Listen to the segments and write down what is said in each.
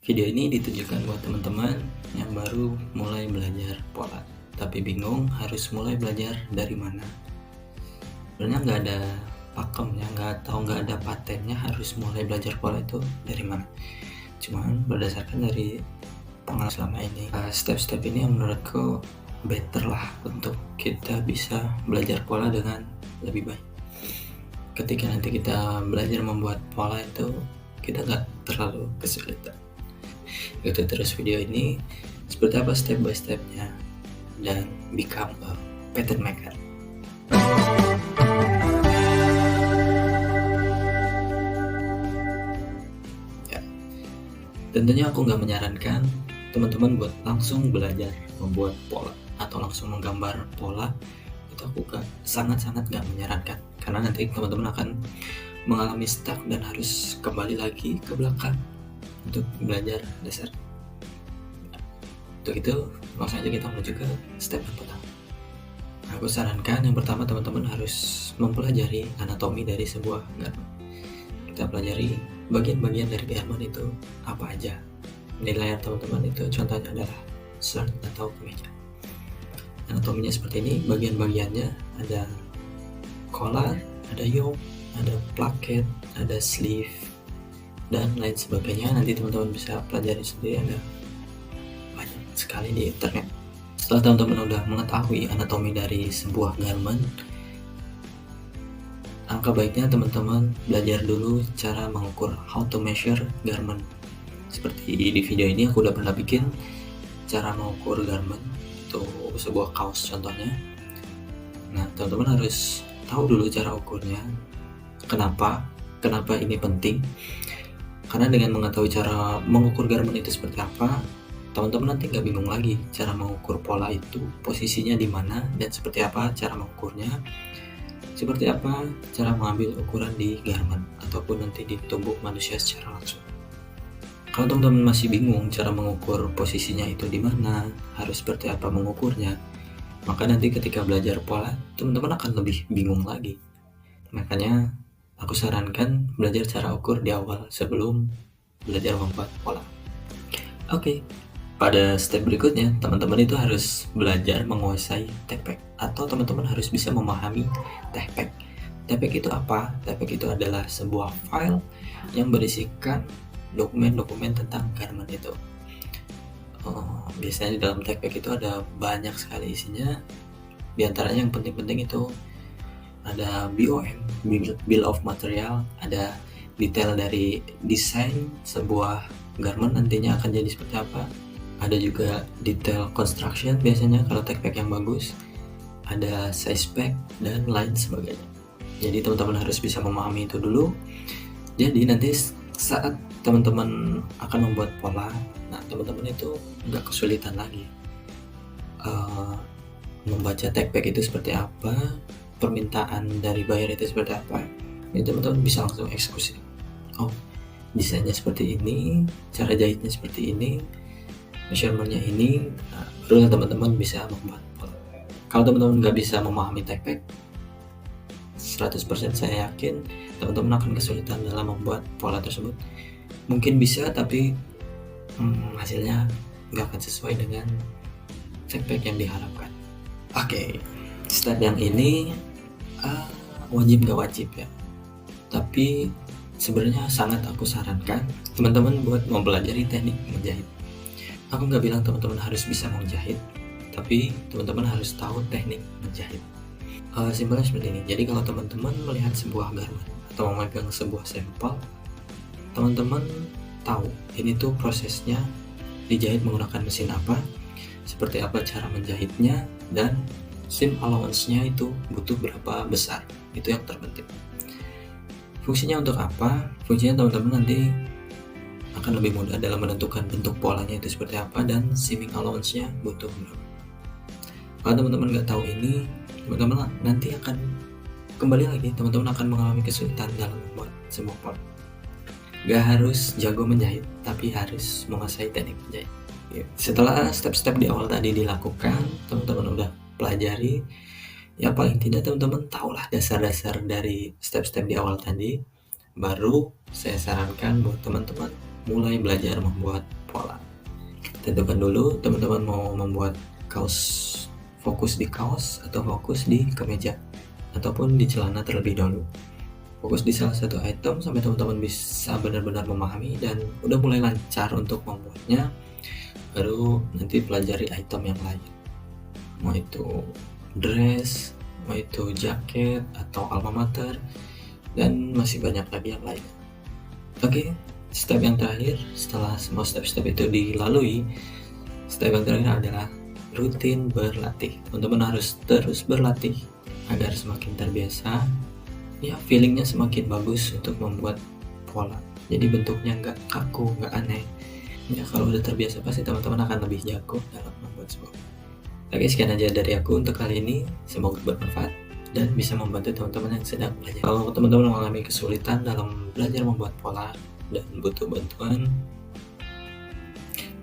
Video ini ditujukan buat teman-teman yang baru mulai belajar pola, tapi bingung harus mulai belajar dari mana. Sebenarnya nggak ada pakemnya, nggak ada patennya harus mulai belajar pola itu dari mana. Cuman berdasarkan dari pengalaman selama ini, step-step ini yang menurutku better lah untuk kita bisa belajar pola dengan lebih baik. Ketika nanti kita belajar membuat pola itu, kita nggak terlalu kesulitan. Ikuti terus video ini seperti apa step by stepnya dan become a pattern maker. Ya, tentunya aku nggak menyarankan teman-teman buat langsung belajar membuat pola atau langsung menggambar pola. Itu aku sangat-sangat nggak menyarankan, karena nanti teman-teman akan mengalami stuck dan harus kembali lagi ke belakang untuk belajar dasar. Untuk itu, langsung aja kita menuju ke step yang pertama. Aku sarankan yang pertama teman-teman harus mempelajari anatomi dari sebuah garment. Kita pelajari bagian-bagian dari garment itu apa aja. Di layar teman-teman itu contohnya adalah shirt atau kemeja. Anatominya seperti ini, bagian-bagiannya ada collar, ada yoke, ada placket, ada sleeve, dan lain sebagainya. Nanti teman-teman bisa pelajari sendiri, ada banyak sekali di internet. Setelah teman-teman udah mengetahui anatomi dari sebuah garment, angka baiknya teman-teman belajar dulu cara mengukur, how to measure garment. Seperti di video ini aku udah pernah bikin cara mengukur garment, itu sebuah kaos contohnya. Nah, teman-teman harus tahu dulu cara ukurnya. Kenapa ini penting? Karena dengan mengetahui cara mengukur garment itu seperti apa, teman-teman nanti nggak bingung lagi cara mengukur pola itu, posisinya di mana dan seperti apa cara mengukurnya, seperti apa cara mengambil ukuran di garment ataupun nanti di tubuh manusia secara langsung. Kalau teman-teman masih bingung cara mengukur posisinya itu di mana, harus seperti apa mengukurnya, maka nanti ketika belajar pola, teman-teman akan lebih bingung lagi. Makanya aku sarankan belajar cara ukur di awal sebelum belajar membuat pola. Oke, pada step berikutnya teman-teman itu harus belajar menguasai TPEG, atau teman-teman harus bisa memahami TPEG. TPEG itu apa? TPEG itu adalah sebuah file yang berisikan dokumen-dokumen tentang garment itu. Biasanya di dalam TPEG itu ada banyak sekali isinya. Di antaranya yang penting-penting itu ada BOM, Bill of Material, ada detail dari desain sebuah garment nantinya akan jadi seperti apa. Ada juga detail construction biasanya kalau TPEG yang bagus. Ada size spec dan lain sebagainya. Jadi teman-teman harus bisa memahami itu dulu. Jadi nanti saat teman-teman akan membuat pola, nah teman-teman itu nggak kesulitan lagi membaca TPEG itu seperti apa, permintaan dari buyer itu seperti apa. Ini teman-teman bisa langsung eksekusi. Oh, desainnya seperti ini, cara jahitnya seperti ini, measurementnya ini. Nah, barulah teman-teman bisa membuat pola. Kalau teman-teman nggak bisa memahami TPEG, 100% saya yakin teman-teman akan kesulitan dalam membuat pola tersebut. Mungkin bisa, tapi hasilnya nggak akan sesuai dengan TPEG yang diharapkan. Oke, step yang ini wajib nggak wajib ya, tapi sebenarnya sangat aku sarankan teman-teman buat mempelajari teknik menjahit. Aku nggak bilang teman-teman harus bisa menjahit, tapi teman-teman harus tahu teknik menjahit. Simpelnya seperti ini. Jadi kalau teman-teman melihat sebuah garment atau memegang sebuah sampel, teman-teman tahu ini tuh prosesnya dijahit menggunakan mesin apa, seperti apa cara menjahitnya, dan seam allowance-nya itu butuh berapa besar. Itu yang terpenting. Fungsinya untuk apa? Fungsinya teman-teman nanti akan lebih mudah dalam menentukan bentuk polanya itu seperti apa dan seaming allowance-nya butuh berapa. Kalau teman-teman nggak tahu ini, teman-teman nanti akan kembali lagi, teman-teman akan mengalami kesulitan dalam membuat sebuah pola. Gak harus jago menjahit, tapi harus menguasai teknik menjahit. Setelah step-step di awal tadi dilakukan, teman-teman udah pelajari, ya paling tidak teman-teman tahulah dasar-dasar dari step-step di awal tadi. Baru saya sarankan buat teman-teman mulai belajar membuat pola. Tentukan dulu teman-teman mau membuat kaos, fokus di kaos atau fokus di kemeja ataupun di celana terlebih dahulu. Fokus di salah satu item sampai teman-teman bisa benar-benar memahami dan udah mulai lancar untuk membuatnya, baru nanti pelajari item yang lain, mau itu dress, mau itu jaket atau alma mater, dan masih banyak lagi yang lain. Oke, step yang terakhir setelah semua step-step itu dilalui, step yang terakhir adalah rutin berlatih. Teman-teman harus terus berlatih agar semakin terbiasa, ya feelingnya semakin bagus untuk membuat pola. Jadi bentuknya nggak kaku, nggak aneh. Ya kalau udah terbiasa pasti teman-teman akan lebih jago dalam membuat sebuah. Oke, sekian aja dari aku untuk kali ini. Semoga bermanfaat dan bisa membantu teman-teman yang sedang belajar. Kalau teman-teman mengalami kesulitan dalam belajar membuat pola dan butuh bantuan,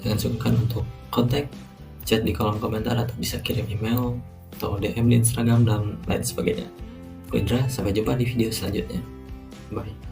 jangan sungkan untuk kontak, chat di kolom komentar, atau bisa kirim email atau DM di Instagram dan lain sebagainya. Aku Indra, sampai jumpa di video selanjutnya. Bye.